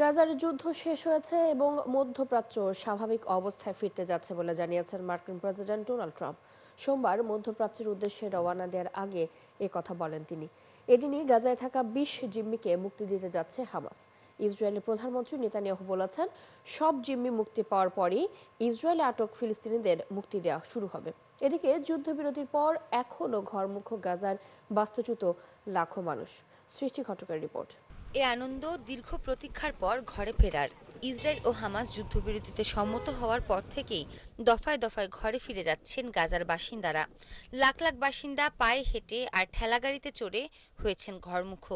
গাজার যুদ্ধ শেষ হয়েছে এবং মধ্যপ্রাচ্য স্বাভাবিক অবস্থায় ফিরতে যাচ্ছে বলে জানিয়েছেন মার্কিন প্রেসিডেন্ট ডোনাল্ড ট্রাম্প। সোমবার মধ্যপ্রাচ্যের উদ্দেশ্যে রওনা দেওয়ার আগে কথা বলেন তিনি। এদিনই গাজায় থাকা ২০ জিম্মিকে মুক্তি দিতে যাচ্ছে হামাস। ইসরায়েলি প্রধানমন্ত্রী নেতানিয়াহু বলেছেন, সব জিম্মি মুক্তি পাওয়ার পরই ইসরায়েলে আটক ফিলিস্তিনিদের মুক্তি দেওয়া শুরু হবে। এদিকে যুদ্ধবিরতির পর এখনও ঘরমুখ গাজার বাস্তুচ্যুত লাখো মানুষ। সৃষ্টি ঘটকের রিপোর্ট। এ আনন্দ দীর্ঘ প্রতীক্ষার পর ঘরে ফেরার। ইসরায়েল ও হামাস যুদ্ধবিরতিতে সম্মত হওয়ার পর থেকেই দফায় দফায় ঘরে ফিরে যাচ্ছেন গাজার বাসিন্দারা। লাখ লাখ বাসিন্দা পায়ে হেঁটে আর ঠেলাগাড়িতে চড়ে হয়েছেন ঘরমুখ।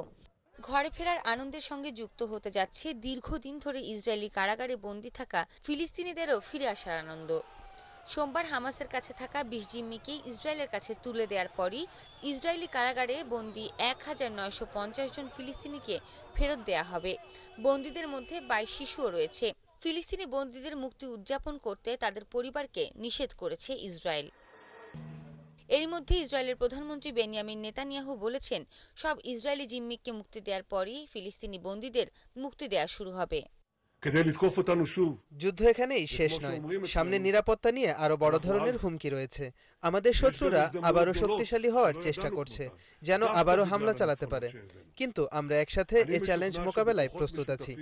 ঘরে ফেরার আনন্দের সঙ্গে যুক্ত হতে যাচ্ছে দীর্ঘদিন ধরে ইসরায়েলি কারাগারে বন্দী থাকা ফিলিস্তিনিদেরও ফিরে আসার আনন্দ। সোমবার হামাসের কাছে থাকা ২০ জিম্মিকে ইসরায়েলের কাছে তুলে দেওয়ার পরই ইসরায়েলি কারাগারে বন্দী ১,৯৫০ জন ফিলিস্তিনিকে ফেরত দেয়া হবে। বন্দীদের মধ্যে ২২ শিশুও রয়েছে। ফিলিস্তিনি বন্দীদের মুক্তি উদযাপন করতে তাদের পরিবারকে নিষেধ করেছে ইসরায়েল। এরই মধ্যে ইসরায়েলের প্রধানমন্ত্রী বেনিয়ামিন নেতানিয়াহু বলেছেন, সব ইসরায়েলি জিম্মিকে মুক্তি দেওয়ার পরই ফিলিস্তিনি বন্দীদের মুক্তি দেওয়া শুরু হবে। যুদ্ধ এখানেই শেষ নয়, সামনে নিরাপত্তা নিয়ে আরো বড় ধরনের হুমকি রয়েছে। আমাদের শত্রুরা আবারও শক্তিশালী হওয়ার চেষ্টা করছে, যেন আবারও হামলা চালাতে পারে। কিন্তু আমরা একসাথে এই চ্যালেঞ্জ মোকাবেলায় প্রস্তুত আছি।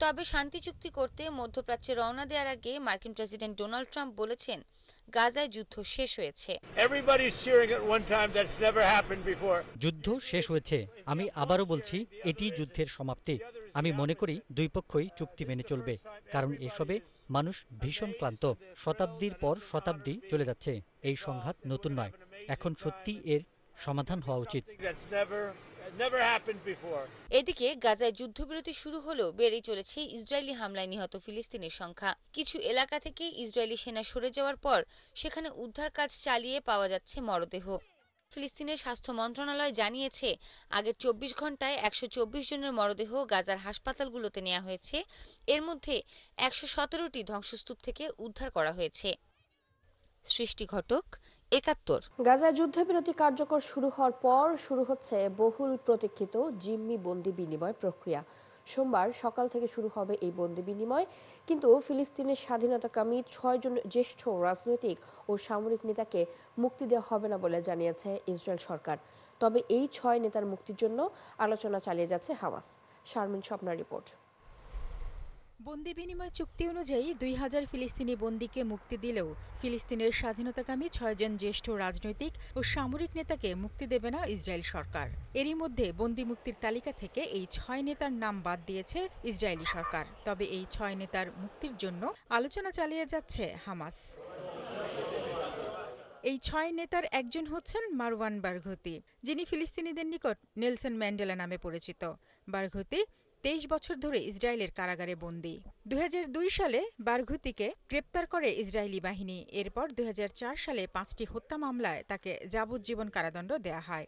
তবে শান্তি চুক্তি করতে মধ্যপ্রাচ্যে রওনা দেওয়ার আগে মার্কিন প্রেসিডেন্ট ডোনাল্ড ট্রাম্প বলেছেন, গাজায় যুদ্ধ শেষ হয়েছে। যুদ্ধ শেষ হয়েছে। আমি আবারও বলছি, এটি যুদ্ধের সমাপ্তি। আমি মনে করি দুই পক্ষই চুক্তি মেনে চলবে, কারণ এসবে মানুষ ভীষণ ক্লান্ত। শতাব্দীর পর শতাব্দী চলে যাচ্ছে। এই সংঘাত নতুন নয়। এখন সত্যি এর সমাধান হওয়া উচিত। এদিকে গাজায় যুদ্ধবিরতি শুরু হলেও বেড়েই চলেছে ইসরায়েলি হামলায় নিহত ফিলিস্তিনের সংখ্যা। কিছু এলাকা থেকে ইসরায়েলি সেনা সরে যাওয়ার পর সেখানে উদ্ধার কাজ চালিয়ে পাওয়া যাচ্ছে মরদেহ। ফিলিস্তিনের স্বাস্থ্য মন্ত্রণালয় জানিয়েছে, আগের ২৪ ঘন্টায় ১২৪ জনের মরদেহ গাজার হাসপাতালগুলোতে নেওয়া হয়েছে। এর মধ্যে ১১৭টি ধ্বংসস্তূপ থেকে উদ্ধার করা হয়েছে। সৃষ্টি ঘটক, ৭১। গাজায় যুদ্ধবিরতি কার্যকর শুরু হওয়ার পর শুরু হচ্ছে বহুল প্রতীক্ষিত জিম্মি বন্দি বিনিময় প্রক্রিয়া। সোমবার সকাল থেকে শুরু হবে এই বন্দি বিনিময়, কিন্তু ফিলিস্তিনের স্বাধীনতাকামী ৬ জন জ্যেষ্ঠ রাজনৈতিক ও সামরিক নেতাকে মুক্তি দেওয়া হবে না বলে জানিয়েছে ইসরায়েল সরকার। তবে এই ৬ নেতার মুক্তির জন্য আলোচনা চালিয়ে যাচ্ছে হামাস। শারমিন স্বপ্নার রিপোর্ট। বন্দি বিনিময় চুক্তি অনুযায়ী ২,০০০ ফিলিস্তিনি বন্দীকে মুক্তি দিলেও ফিলিস্তিনের স্বাধীনতাকামী ৬ জন জ্যেষ্ঠ রাজনৈতিক ও সামরিক নেতাকে মুক্তি দেবে না ইসরায়েল সরকার। এরই মধ্যে বন্দি মুক্তির তালিকা থেকে এই ৬ নেতার নাম বাদ দিয়েছে ইসরায়েলি সরকার। তবে এই ৬ নেতার মুক্তির জন্য আলোচনা চালিয়ে যাচ্ছে হামাস। এই ৬ নেতার একজন হচ্ছেন মারওয়ান বারঘুতি, যিনি ফিলিস্তিনিদের নিকট নেলসন ম্যান্ডেলা নামে পরিচিত। বারঘুতি ২৩ বছর ধরে ইসরায়েলের কারাগারে বন্দী। ২০০২ সালে বারঘুতিকে গ্রেপ্তার করে ইসরায়েলি বাহিনী। এরপর ২০০৪ সালে ৫টি হত্যা মামলায় তাকে যাবজ্জীবন কারাদণ্ড দেয়া হয়।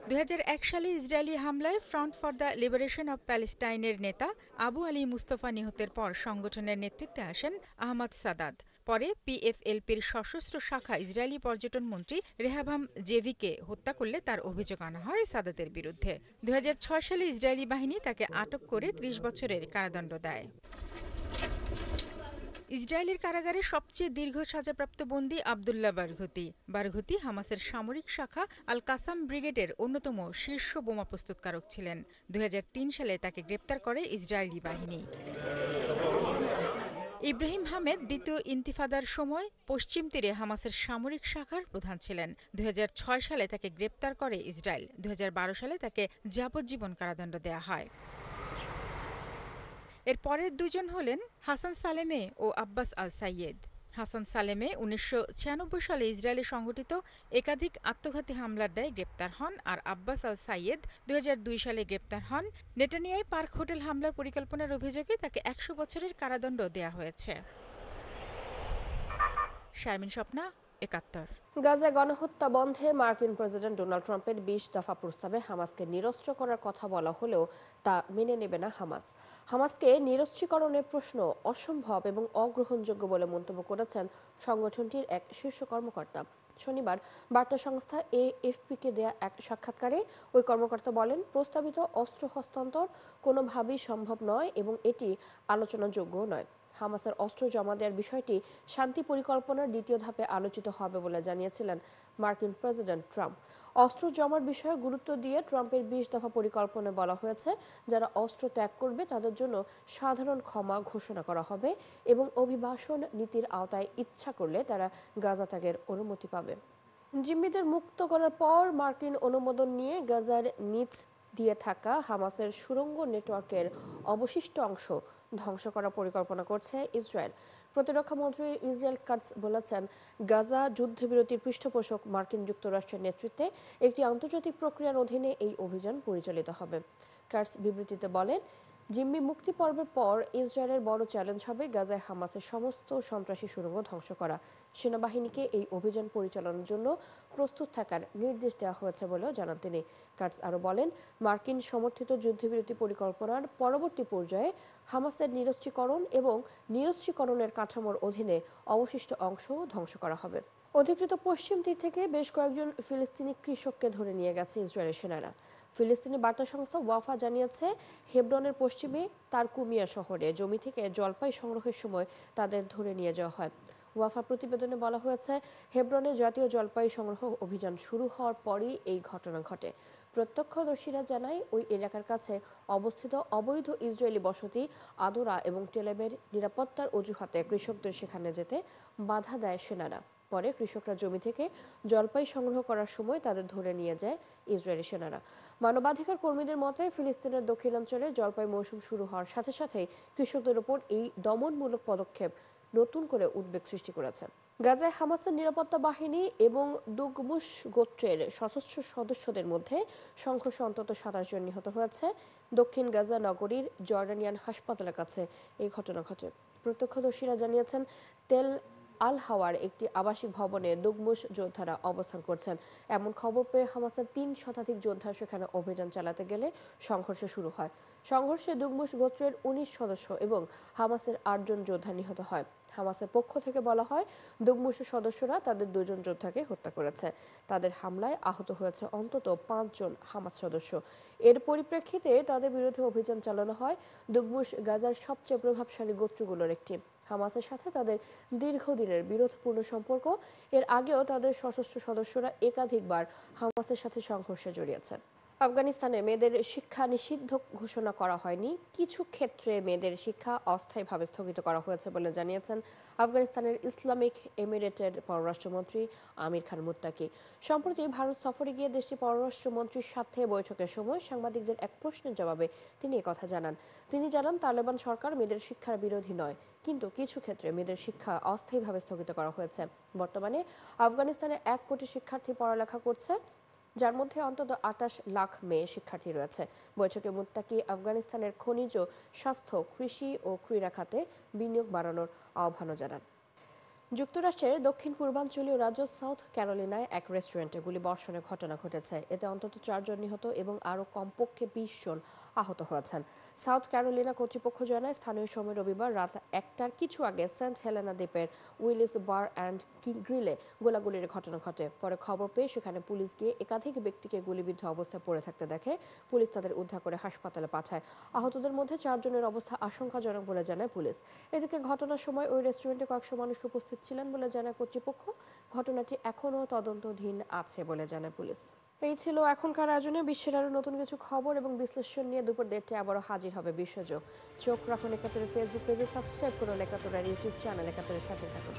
২০০১ সালে ইসরায়েলি হামলায় Front for the Liberation of প্যালেস্টাইনের নেতা আবু আলী মুস্তফা নিহতের পর সংগঠনের নেতৃত্বে আসেন আহমদ সাদাত। পরে পিএফএলপির সশস্ত্র শাখা ইসরায়েলি পর্যটন মন্ত্রী রেহাভাম জেভিকে হত্যা করলে তার অভিযোগ আনা হয় সাদাতের বিরুদ্ধে। ২০০৬ সালে ইসরায়েলি বাহিনী তাকে আটক করে ৩০ বছরের কারাদণ্ড দেয়। ইসরায়েলের কারাগারে সবচেয়ে দীর্ঘ সাজাপ্রাপ্ত বন্দী আবদুল্লাহ বারঘুতি। বারঘুতি হামাসের সামরিক শাখা আল কাসাম ব্রিগেডের অন্যতম শীর্ষ বোমা প্রস্তুতকারক ছিলেন। ২০০৩ সালে তাকে গ্রেপ্তার করে ইসরায়েলি বাহিনী। ইব্রাহিম হামেদ দ্বিতীয় ইন্তিফাদার সময় পশ্চিম তীরে হামাসের সামরিক শাখার প্রধান ছিলেন। ২০০৬ সালে তাকে গ্রেপ্তার করে ইসরায়েল। ২০১২ সালে তাকে যাবজ্জীবন কারাদণ্ড দেয়া হয়। এর পরের দুজন হলেন হাসান সালেমে ও আব্বাস আল সাইয়েদ। হাসান সালেমে ১৯৯৬ সালে ইসরায়েলে সংঘটিত একাধিক আত্মঘাতী হামলার দায়ে গ্রেপ্তার হন, আর আব্বাস আল সাইয়েদ ২০০২ সালে গ্রেপ্তার হন। নেটানিয়ায় পার্ক হোটেল হামলার পরিকল্পনার অভিযোগে তাকে ১০০ বছরের কারাদণ্ড দেয়া হয়েছে। শারমিন স্বপ্না, ৭১। গাজায় গণহত্যা বন্ধে মার্কিন প্রেসিডেন্ট ডোনাল্ড ট্রাম্পের ২০ দফা প্রস্তাবে হামাসকে নিরস্ত্র করার কথা বলা হলেও তা মেনে নেবে না হামাস। হামাসকে নিরস্ত্রীকরণের প্রশ্ন অসম্ভব এবং অগ্রহণযোগ্য বলে মন্তব্য করেছেন সংগঠনটির এক শীর্ষ কর্মকর্তা। শনিবার বার্তা সংস্থা এএফপিকে দেয়া এক সাক্ষাৎকারে ওই কর্মকর্তা বলেন, প্রস্তাবিত অস্ত্র হস্তান্তর কোনোভাবেই সম্ভব নয় এবং এটি আলোচনাযোগ্য নয়। হামাসের অস্ত্র জমা দেওয়ার বিষয়টি শান্তি পরিকল্পনার দ্বিতীয় ধাপে আলোচিত হবে বলে জানিয়েছিলেন মার্কিন প্রেসিডেন্ট ট্রাম্প। অস্ত্র জমার বিষয়ে গুরুত্ব দিয়ে ট্রাম্পের 20 দফা পরিকল্পনায় বলা হয়েছে, যারা অস্ত্র ত্যাগ করবে তাদের জন্য সাধারণ ক্ষমা ঘোষণা করা হবে এবং অভিবাসন নীতির আওতায় ইচ্ছা করলে তারা গাজা ত্যাগের অনুমতি পাবে। জিম্মিদের মুক্ত করার পর মার্কিন অনুমোদন নিয়ে গাজার নিচ দিয়ে থাকা হামাসের সুড়ঙ্গ নেটওয়ার্কের অবশিষ্ট অংশ ধ্বংস করার পরিকল্পনা করছে ইসরায়েল। প্রতিরক্ষা মন্ত্রী ইসরায়েল কাটস বলেছেন, গাজা যুদ্ধবিরতির পৃষ্ঠপোষক মার্কিন যুক্তরাষ্ট্রের নেতৃত্বে একটি আন্তর্জাতিক প্রক্রিয়ার অধীনে এই অভিযান পরিচালিত হবে। কাটস বিবৃতিতে বলেন, জিম্মি মুক্তি পর্বের পর ইসরায়েলের বড় চ্যালেঞ্জ হবে গাজায় হামাসের সমস্ত সন্ত্রাসী সুড়ঙ্গ ধ্বংস করা। সেনাবাহিনীকে এই অভিযান পরিচালনার জন্য প্রস্তুত থাকার নির্দেশ দেওয়া হয়েছে বলেও জানান তিনি। কাটস আরও বলেন, মার্কিন সমর্থিত যুদ্ধবিরতি পরিকল্পনার পরবর্তী পর্যায়ে হামাসের নিরস্ত্রীকরণ এবং নিরস্ত্রীকরণের কাঠামোর অধীনে অবশিষ্ট অংশ ধ্বংস করা হবে। অধিকৃত পশ্চিম তীর থেকে বেশ কয়েকজন ফিলিস্তিনি কৃষককে ধরে নিয়ে গেছে ইসরায়েলের সেনারা। ফিলিস্তিনি বার্তা সংস্থা ওয়াফা জানিয়েছে, হেব্রনের পশ্চিমে তারকুমিয়া শহরে জমি থেকে জলপাই সংগ্রহের সময় তাদের ধরে নিয়ে যাওয়া হয়। ওয়াফা প্রতিবেদনে বলা হয়েছে, হেব্রনে জাতীয় জলপাই সংগ্রহ অভিযান শুরু হওয়ার পরই এই ঘটনা ঘটে। প্রত্যক্ষদর্শীরা জানায়, ওই এলাকার কাছে অবস্থিত অবৈধ ইসরায়েলি বসতি আদোরা এবং টেলেমের নিরাপত্তার অজুহাতে কৃষকদের সেখানে যেতে বাধা দেয় সেনারা। পরে কৃষকরা জমি থেকে জলপাই সংগ্রহ করার সময় তাদের ধরে নিয়ে যায় ইসরায়েলি সেনারা। মানবাধিকার কর্মীদের মতে, ফিলিস্তিনের দক্ষিণাঞ্চলে জলপাই মৌসুম শুরু হওয়ার সাথে সাথেই কৃষকদের উপর এই দমনমূলক পদক্ষেপ নতুন করে উদ্বেগ সৃষ্টি করেছে। গাজায় হামাসের নিরাপত্তা বাহিনী এবং দুগমুশ গোত্রের সশস্ত্র সদস্যদের মধ্যে সংঘর্ষে অন্তত 27 জন নিহত হয়েছে। দক্ষিণ গাজা নগরীর জর্ডানিয়ান হাসপাতালের কাছে এই ঘটনা ঘটে। প্রত্যক্ষদর্শীরা জানিয়েছেন, তেল আল হাওয়ার একটি আবাসিক ভবনে দুগমুশ যোদ্ধারা অবস্থান করছেন। এমন খবর পেয়ে হামাসের 3 শতাধিক যোদ্ধা সেখানে অভিযান চালাতে গেলে সংঘর্ষ শুরু হয়। সংঘর্ষে দুগমুশ গোত্রের 19 সদস্য এবং হামাসের 8 জন যোদ্ধা নিহত হয়। হামাসের পক্ষ থেকে বলা হয়, দুগমুশের সদস্যরা তাদের 2 জন যোদ্ধাকে হত্যা করেছে। তাদের হামলায় আহত হয়েছে অন্তত 5 জন হামাস সদস্য। এর পরিপ্রেক্ষিতে তাদের বিরুদ্ধে অভিযান চালানো হয়। দুগমুশ গাজার সবচেয়ে প্রভাবশালী গোত্রগুলোর একটি। হামাসের সাথে তাদের দীর্ঘদিনের বিরোধপূর্ণ সম্পর্ক। এর আগেও তাদের সশস্ত্র সদস্যরা একাধিকবার হামাসের সাথে সংঘর্ষে জড়িয়েছে। আফগানিস্তানে মেয়েদের শিক্ষা নিষিদ্ধ ঘোষণা করা হয়নি, কিছু ক্ষেত্রে মেয়েদের শিক্ষা অস্থায়ীভাবে স্থগিত করা হয়েছে বলে জানিয়েছেন আফগানিস্তানের ইসলামিক এমিরেটের পররাষ্ট্রমন্ত্রী আমির খান মুত্তাকি। সম্প্রতি ভারত সফরে গিয়ে দেশটির পররাষ্ট্রমন্ত্রীর সাথে বৈঠকের সময় সাংবাদিকদের এক প্রশ্নের জবাবে তিনি একথা জানান। তিনি জানান, তালেবান সরকার মেয়েদের শিক্ষার বিরোধী নয়, কিন্তু কিছু ক্ষেত্রে মেয়েদের শিক্ষা অস্থায়ীভাবে স্থগিত করা হয়েছে। বর্তমানে আফগানিস্তানে 1 কোটি শিক্ষার্থী পড়ালেখা করছে, যার মধ্যে অন্তত 28 লাখ মেয়ে শিক্ষার্থী রয়েছে। বৈঠকে মুত্তাকি আফগানিস্তানের খনিজ, স্বাস্থ্য, কৃষি ও ক্রীড়া খাতে বিনিয়োগ বাড়ানোর আহ্বানও জানান। যুক্তরাষ্ট্রের দক্ষিণ পূর্বাঞ্চলীয় রাজ্য সাউথ ক্যারোলিনায় এক রেস্টুরেন্টে গুলিবর্ষণের ঘটনা ঘটেছে। এতে অন্তত 4 জন নিহত এবং আরও কমপক্ষে 20 জন আহত হয়েছেন। সাউথ ক্যারোলিনা কর্তৃপক্ষ জানায়, স্থানীয় সময় রবিবার রাত 1টার কিছু আগে সেন্ট হেলেনা দ্বীপের উইলিস বার অ্যান্ড গ্রিলে গোলাগুলির ঘটনা ঘটে। পরে খবর পেয়ে সেখানে পুলিশ গিয়ে একাধিক ব্যক্তিকে গুলিবিদ্ধ অবস্থায় পড়ে থাকতে দেখে। পুলিশ তাদের উদ্ধার করে হাসপাতালে পাঠায়। আহতদের মধ্যে 4 জনের অবস্থা আশঙ্কাজনক বলে জানায় পুলিশ। এদিকে ঘটনার সময় ওই রেস্টুরেন্টে কয়েকশো মানুষ উপস্থিত ছিলেন বলে জানায় কর্তৃপক্ষ। ঘটনাটি এখনও তদন্তাধীন আছে বলে জানায় পুলিশ। এই ছিল এখনকার আয়োজনে। বিশ্বের আরও নতুন কিছু খবর এবং বিশ্লেষণ নিয়ে দুপুর 1টায় আবারও হাজির হবে বিশ্বযোগ। চোখ রাখুন একাত্তরের ফেসবুক পেজে, সাবস্ক্রাইব করুন একাত্তরের ইউটিউব চ্যানেল একাত্তরের সাথে থাকুন।